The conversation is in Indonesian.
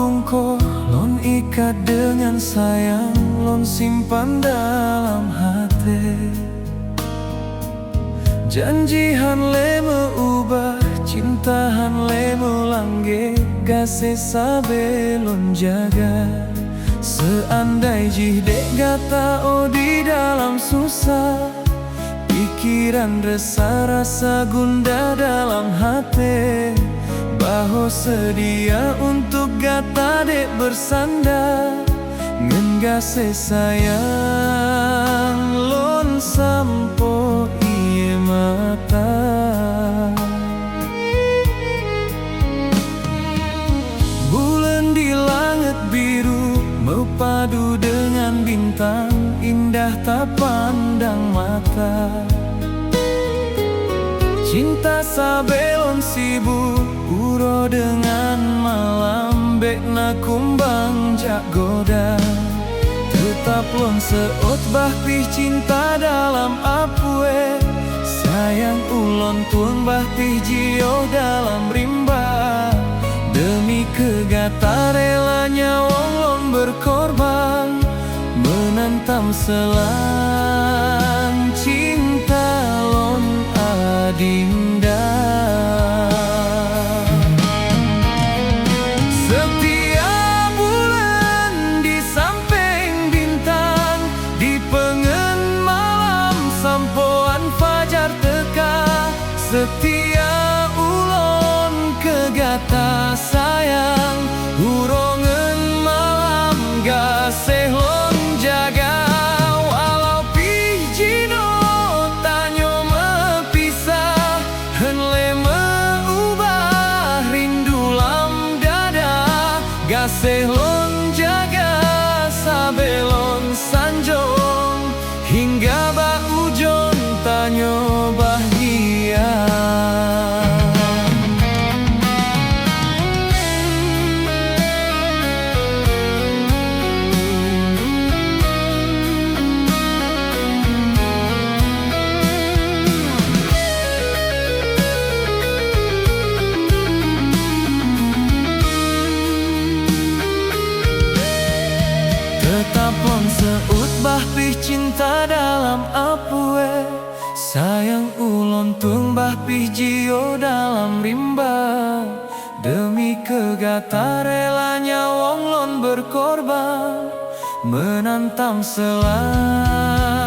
bungko lon ikat dengan sayang, lon simpan dalam hati. Janjihan le meubah, cintahan le melangge, kasih sabe lon jaga. Seandai jih dek gata oh di dalam susah, pikiran resah rasa gundah dalam hati. Baho sedia untuk gata dek bersandar, ngen kasih sayang lon sampo iye mata. Bulan di langit biru mepadu dengan bintang, indah tak pandang mata. Cinta sabelon sibuk uro dengan malam, bekna kumbang jak goda. Tetap lon seot bah pih cinta dalam apue, sayang ulon tuang bah pih jio dalam rimba. Demi kegata relanya wong lon berkorban, menantang selang cinta lon adinda. Setiap bulan di samping bintang, di pengen malam sampoan fajar teka. Setia ulon kegata sayang, hurongen malam gaseh lon jaga. Walau pih jino tanyo mepisah, henle meubah rindu lam dada. Gaseh lon jaga sabelon sanjong, hingga ba ujon tanyo bahagia. Tetap lon seut bah pih cinta dalam apue, sayang ulon tuang bah pih jio dalam rimba. Demi kegata relanya wong lon berkorban, menantang selang